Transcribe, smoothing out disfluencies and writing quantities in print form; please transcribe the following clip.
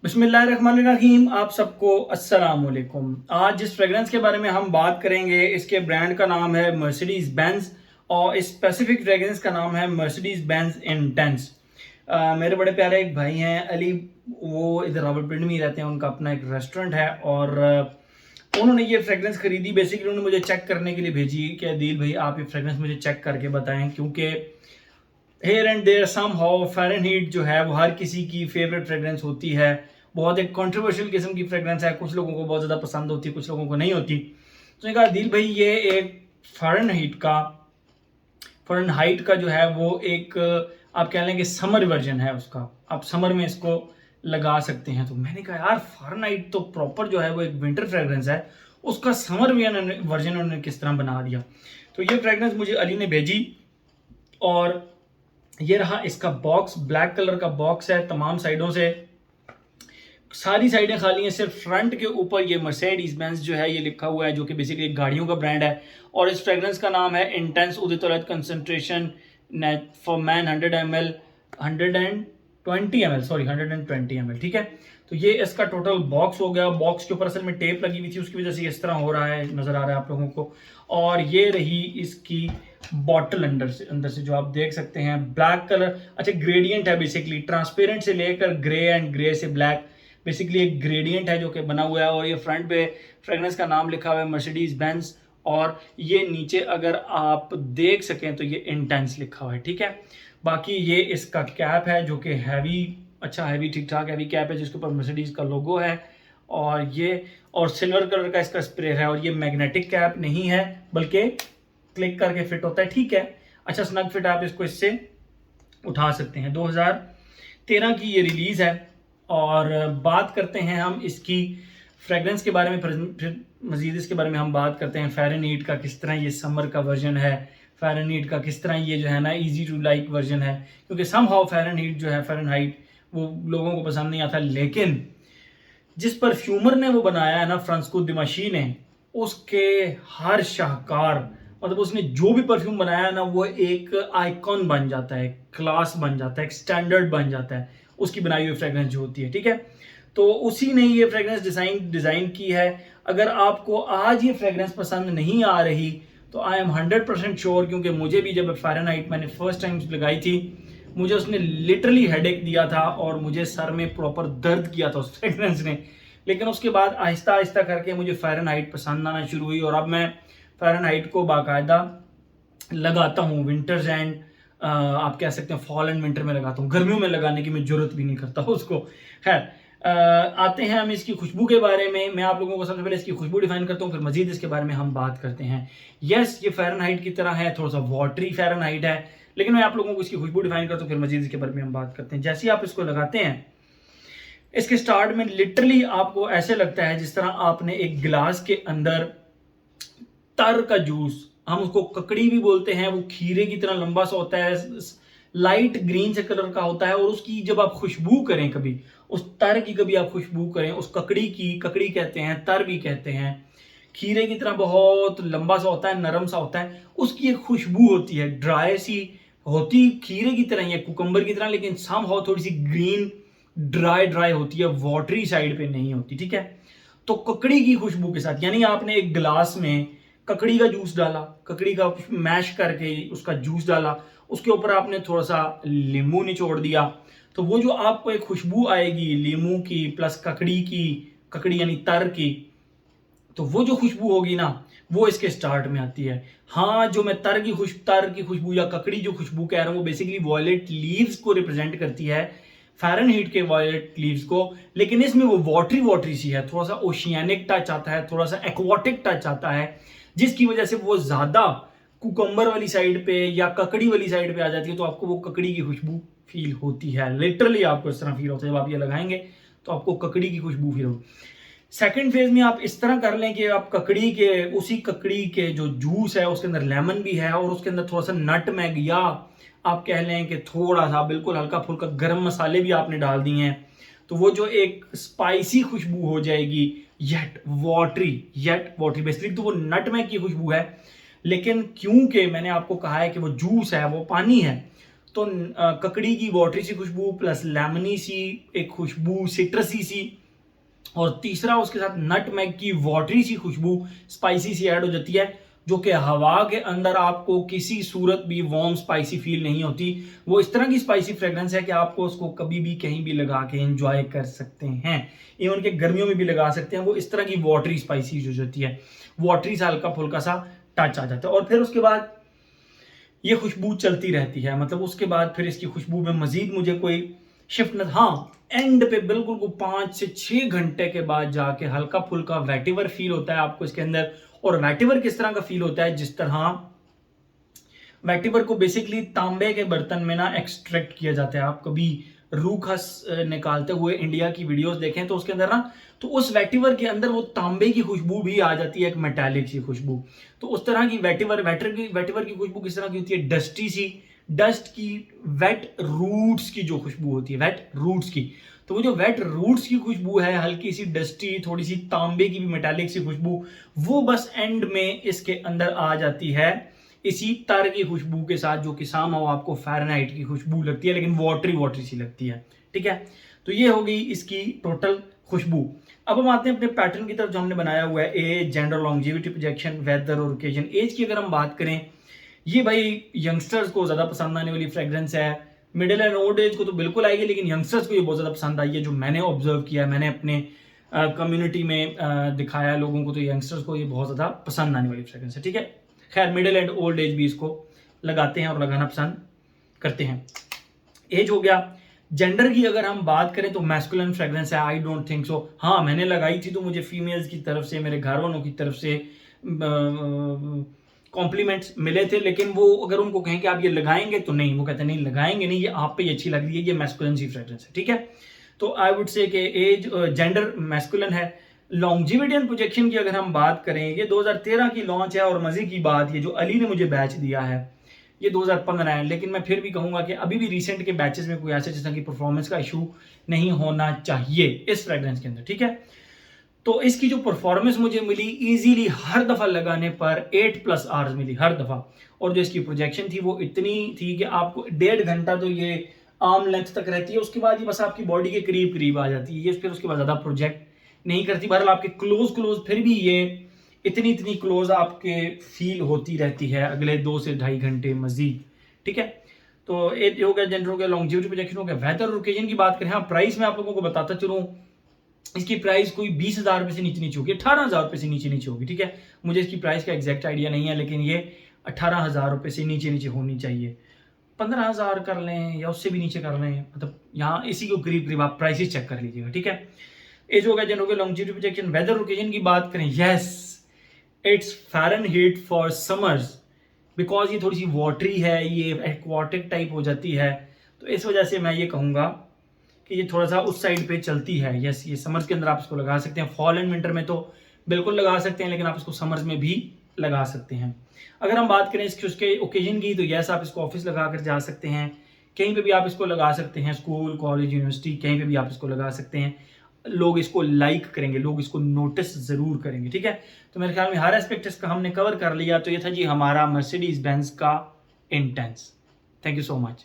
बिस्मिल्लाहिर्रहमानिर्रहीम। आप सबको अस्सलाम वालेकुम। आज जिस फ्रेगरेंस के बारे में हम बात करेंगे इसके ब्रांड का नाम है मर्सिडीज़ बेंज और इस स्पेसिफिक फ्रेगरेंस का नाम है मर्सिडीज़ बेंज इंटेंस। मेरे बड़े प्यारे एक भाई हैं अली, वो इधर रावलपिंडी में ही रहते हैं। उनका अपना एक रेस्टोरेंट है और उन्होंने ये फ्रेगरेंस खरीदी। बेसिकली उन्होंने मुझे चेक करने के लिए भेजी कि अदील भाई आप ये फ्रेगरेंस मुझे चेक करके बताएं, क्योंकि here and there somehow Fahrenheit जो है वो हर किसी की फेवरेट फ्रेगरेंस होती है। बहुत एक कंट्रोवर्शियल किस्म की फ्रेगरेंस है, कुछ लोगों को बहुत ज़्यादा पसंद होती है, कुछ लोगों को नहीं होती। तो मैंने कहा दिल भाई ये एक फ़ारेनहाइट का जो है वो एक आप कह लें कि समर वर्जन है उसका, आप समर में इसको लगा सकते हैं। तो मैंने कहा यार फ़ारेनहाइट तो प्रॉपर जो है वो एक विंटर फ्रेगरेंस है, उसका समर वर्जन उन्होंने किस तरह बना दिया। तो ये फ्रेगरेंस मुझे अली ने भेजी और ये रहा इसका बॉक्स। ब्लैक कलर का बॉक्स है, तमाम साइडों से सारी साइडें खाली हैं, सिर्फ फ्रंट के ऊपर ये मर्सिडीज बेंज जो है ये लिखा हुआ है, जो कि बेसिकली एक गाड़ियों का ब्रांड है। और इस फ्रेगरेंस का नाम है intense Udit concentration for man 100 ml 120 ml, ठीक है। तो ये इसका टोटल बॉक्स हो गया। बॉक्स के ऊपर असल में टेप लगी हुई थी, उसकी वजह से इस तरह हो रहा है, नजर आ रहा है आप लोगों को। और ये रही इसकी बॉटल अंदर से जो आप देख सकते हैं ब्लैक कलर। अच्छा, ग्रेडियंट है बेसिकली, ट्रांसपेरेंट से लेकर ग्रे एंड ग्रे से ब्लैक, बेसिकली एक ग्रेडियंट है जो कि बना हुआ है। और ये फ्रंट पे फ्रेगनेंस का नाम लिखा हुआ है मर्सिडीज बेंज, और ये नीचे अगर आप देख सकें तो ये इंटेंस लिखा हुआ है, ठीक है। बाकी ये इसका कैप है जो कि हैवी, अच्छा हैवी ठीक ठाक हैवी कैप है, जिसके ऊपर मर्सिडीज का लोगो है। और सिल्वर कलर का इसका स्प्रे है। और ये मैग्नेटिक कैप नहीं है, बल्कि क्लिक करके फिट होता है, ठीक है। अच्छा स्नग फिट, आप इसको इससे उठा सकते हैं। 2013 की ये रिलीज है। और बात करते हैं हम इसकी फ्रेगरेंस के बारे में, फिर मजीद इसके बारे में हम बात करते हैं फ़ारेनहीट का किस तरह ये समर का वर्जन है, फ़ारेनहीट का किस तरह ये जो है ना इजी टू लाइक वर्जन है। क्योंकि सम हाउ फ़ारेनहीट जो है, फ़ारेनहाइट वो लोगों को पसंद नहीं आता, लेकिन जिस परफ्यूमर ने वो बनाया है ना, फ्रांसिस्को दिमाशी ने, उसके हर शाहकार, मतलब उसने जो भी परफ्यूम बनाया है ना वो एक आइकॉन बन जाता है, क्लास बन जाता है, एक स्टैंडर्ड बन जाता है उसकी बनाई हुई फ्रेगरेंस जो होती है, ठीक है। तो उसी ने ये फ्रेगरेंस डिज़ाइन की है। अगर आपको आज ये फ्रेगरेंस पसंद नहीं आ रही तो आई एम 100% श्योर, क्योंकि मुझे भी जब फ़ारेनहाइट मैंने फर्स्ट टाइम लगाई थी, मुझे उसने लिटरली हेडेक दिया था और मुझे सर में प्रॉपर दर्द किया था उस फ्रेगरेंस ने। लेकिन उसके बाद आहिस्ता आहिस्ता करके मुझे फ़ारेनहाइट पसंद आना शुरू हुई, और अब मैं फ़ारेनहाइट को बाकायदा लगाता हूँ विंटर्स एंड आप कह सकते हैं फॉल एंड विंटर में लगाता हूँ। गर्मियों में लगाने की मैं जरूरत भी नहीं करता उसको। खैर, आते हैं हम इसकी खुशबू के बारे में। मैं आप लोगों को सबसे पहले इसकी खुशबू डिफाइन करता हूँ, फिर मजीद इसके बारे में हम बात करते हैं। यस, ये फ़ारेनहाइट की तरह है, थोड़ा सा वाटरी फ़ारेनहाइट है, लेकिन मैं आप लोगों को इसकी खुशबू डिफाइन करता हूँ, फिर मजीद इसके बारे में हम बात करते हैं। जैसे ही आप इसको लगाते हैं, इसके स्टार्ट में लिटरली आपको ऐसे लगता है जिस तरह आपने एक गिलास के अंदर तर का जूस, हम उसको ककड़ी भी बोलते हैं, वो खीरे की तरह लंबा सा होता है, लाइट ग्रीन से कलर का होता है। और उसकी जब आप खुशबू करें, कभी उस तर की कभी आप खुशबू करें, उस ककड़ी की, ककड़ी कहते हैं, तर भी कहते हैं, खीरे की तरह बहुत लंबा सा होता है, नरम सा होता है, उसकी एक खुशबू होती है, ड्राई सी होती, खीरे की तरह या कुकम्बर की तरह, लेकिन सम हाउ थोड़ी सी ग्रीन ड्राई ड्राई होती है, वाटरी साइड पे नहीं होती, ठीक है। तो ककड़ी की खुशबू के साथ, यानी आपने एक गिलास में ककड़ी का जूस डाला, ककड़ी का मैश करके उसका जूस डाला, उसके ऊपर आपने थोड़ा सा नींबू निचोड़ दिया, तो वो जो आपको एक खुशबू आएगी नींबू की प्लस ककड़ी की, ककड़ी यानी तर की, तो वो जो खुशबू होगी ना वो इसके स्टार्ट में आती है। हाँ, जो मैं तर की खुशबू या ककड़ी जो खुशबू कह रहा हूँ वो बेसिकली वॉयलेट लीव्स को रिप्रेजेंट करती है, फ़ारेनहीट के वॉयलेट लीव्स को। लेकिन इसमें वो वाटरी वाटरी सी है, थोड़ा सा ओशियानिक टच आता है, थोड़ा सा एक्वाटिक टच आता है, जिसकी वजह से वो ज्यादा कुकम्बर वाली साइड पे या ककड़ी वाली साइड पे आ जाती है। तो आपको वो ककड़ी की खुशबू फील होती है, लिटरली आपको इस तरह फील होता है। जब आप ये लगाएंगे तो आपको ककड़ी की खुशबू फील होगी। सेकंड फेज में आप इस तरह कर लें कि आप उसी ककड़ी के जो जूस है उसके अंदर लेमन भी है, और उसके अंदर थोड़ा सा नटमेग, या आप कह लें कि थोड़ा सा बिल्कुल हल्का फुल्का गर्म मसाले भी आपने डाल दिए हैं, तो वो जो एक स्पाइसी खुशबू हो जाएगी, येट वाटरी बेसिकली तो वो नटमेग की खुशबू है। लेकिन क्योंकि मैंने आपको कहा है कि वो जूस है, वो पानी है, तो ककड़ी की वाटरी सी खुशबू प्लस लेमनी सी एक खुशबू, सिट्रसी सी, और तीसरा उसके साथ नटमेग की वाटरी सी खुशबू स्पाइसी सी ऐड हो जाती है, जो कि हवा के अंदर आपको किसी सूरत भी वार्म स्पाइसी फील नहीं होती। वो इस तरह की स्पाइसी फ्रेग्रेंस है कि आपको उसको कभी भी कहीं भी लगा के एंजॉय कर सकते हैं, इवन के गर्मियों में भी लगा सकते हैं। वो इस तरह की वाटरी स्पाइसी जो होती है, वाटरी सा हल्का फुल्का सा टच आ जाता है। और फिर उसके बाद ये खुशबू चलती रहती है, मतलब उसके बाद फिर इसकी खुशबू में मजीद मुझे कोई शिफ्ट न, हाँ एंड पे बिल्कुल को 5 से 6 घंटे के बाद जाके हल्का फुल्का वेटिवर फील होता है आपको इसके अंदर। और वेटिवर किस तरह का फील होता है, जिस तरह वेटिवर को बेसिकली तांबे के बर्तन में ना एक्सट्रैक्ट किया जाता है। आप कभी रूखस निकालते हुए इंडिया की वीडियोस देखें तो उसके अंदर ना, तो उस वेटिवर के अंदर वो तांबे की खुशबू भी आ जाती है, एक मेटालिक सी खुशबू। तो उस तरह की वेटिवर की खुशबू किस तरह की होती है, डस्टी सी, डस्ट की, वेट रूट्स की जो खुशबू होती है, वेट रूट्स की। तो वो जो वेट रूट्स की खुशबू है, हल्की सी डस्टी, थोड़ी सी तांबे की भी मेटालिक सी खुशबू, वो बस एंड में इसके अंदर आ जाती है इसी तर की खुशबू के साथ, जो कि सामहाउ आपको फ़ारेनहाइट की खुशबू लगती है, लेकिन वाटरी वाटरी सी लगती है। ठीक है, तो ये हो गई इसकी टोटल खुशबू। अब हम आते हैं अपने पैटर्न की तरफ जो हमने बनाया हुआ है, age, gender, longevity, projection, weather और ओकेजन। एज की अगर हम बात करें, ये भाई यंगस्टर्स को ज़्यादा पसंद आने वाली फ्रेग्रेंस है। मिडिल एंड ओल्ड एज को तो बिल्कुल आएगी, लेकिन यंगस्टर्स को ये बहुत ज़्यादा पसंद आई है। जो मैंने ऑब्जर्व किया है, मैंने अपने कम्युनिटी में दिखाया लोगों को, तो यंगस्टर्स को ये बहुत ज़्यादा पसंद आने वाली फ्रेग्रेंस है। ठीक है, खैर मिडिल एंड ओल्ड एज भी इसको लगाते हैं और लगाना पसंद करते हैं। एज हो गया। जेंडर की अगर हम बात करें तो मैस्कुलिन फ्रेग्रेंस है, आई डोंट थिंक सो। हाँ, मैंने लगाई थी तो मुझे फीमेल्स की तरफ से, मेरे घर वालों की तरफ से कॉम्प्लीमेंट्स मिले थे, लेकिन वो अगर उनको कहें कि आप ये लगाएंगे तो नहीं, वो कहते नहीं लगाएंगे नहीं, ये आप पे ही अच्छी लग रही है, ये मैस्कुलिन सी फ्रेग्रेंस है। ठीक है, तो आई वुड से कि एज, जेंडर मैस्कुलिन है। लॉन्जिविटी एंड प्रोजेक्शन की अगर हम बात करें, ये 2013 की लॉन्च है, और मजे की बात ये जो अली ने मुझे बैच दिया है ये 2015 है, लेकिन मैं फिर भी कहूंगा कि अभी भी रिसेंट के बैचेस में कोई ऐसे जिस की परफॉर्मेंस का इशू नहीं होना चाहिए इस फ्रेग्रेंस के अंदर। ठीक है, तो इसकी जो परफॉर्मेंस मुझे मिली इजीली हर दफा लगाने पर 8+ आवर्स मिली हर दफा, और जो इसकी प्रोजेक्शन थी वो इतनी थी कि आपको 1.5 घंटा तो ये आर्म लेंथ तक रहती है, उसके बाद ये बस आपकी बॉडी के करीब करीब आ जाती है, ये फिर उसके बाद ज्यादा प्रोजेक्ट नहीं करती। बहरहाल आपके क्लोज फिर भी ये इतनी क्लोज आपके फील होती रहती है अगले 2 से 2.5 घंटे मजीद। ठीक है, तो एक हो गया, जेंडर हो गया, लॉन्जिविटी, प्रोजेक्शन हो गया। वेदर और ओकेजन की बात करें, हाँ प्राइस में आप लोगों को बताता चलूं, इसकी प्राइस कोई 20,000 रुपये से नीचे होगी, 18,000 रुपये से नीचे होगी। ठीक है, मुझे इसकी प्राइस का एग्जैक्ट आइडिया नहीं है, लेकिन ये 18,000 रुपये से नीचे होनी चाहिए। 15,000 कर लें या उससे भी नीचे कर लें, मतलब यहाँ इसी के करीब करीब आप प्राइसेस चेक कर लीजिएगा। ठीक है, एज हो गया, जेंडर हो गया, लॉन्जिविटी, प्रोजेक्शन। वेदर ओकेजन की बात करें, yes it's Fahrenheit for summers, because ये थोड़ी सी वाटरी है, ये एक्वाटिक टाइप हो जाती है, तो इस वजह से मैं ये कहूँगा कि ये थोड़ा सा उस साइड पे चलती है। यस, ये समर्स के अंदर आप इसको लगा सकते हैं, फॉल एंड विंटर में तो बिल्कुल लगा सकते हैं, लेकिन आप इसको समर्स में भी लगा सकते हैं। अगर हम बात करें इसके उसके ओकेजन की, तो यस आप इसको ऑफिस लगा कर जा सकते हैं, कहीं पे भी आप इसको लगा सकते हैं, स्कूल, कॉलेज, यूनिवर्सिटी, कहीं पे भी आप इसको लगा सकते हैं। लोग इसको लाइक करेंगे, लोग इसको नोटिस जरूर करेंगे। ठीक है, तो मेरे ख्याल में हर एस्पेक्ट इसका हमने कवर कर लिया। तो ये था जी हमारा मर्सिडीज बेंज का intense. Thank you so much.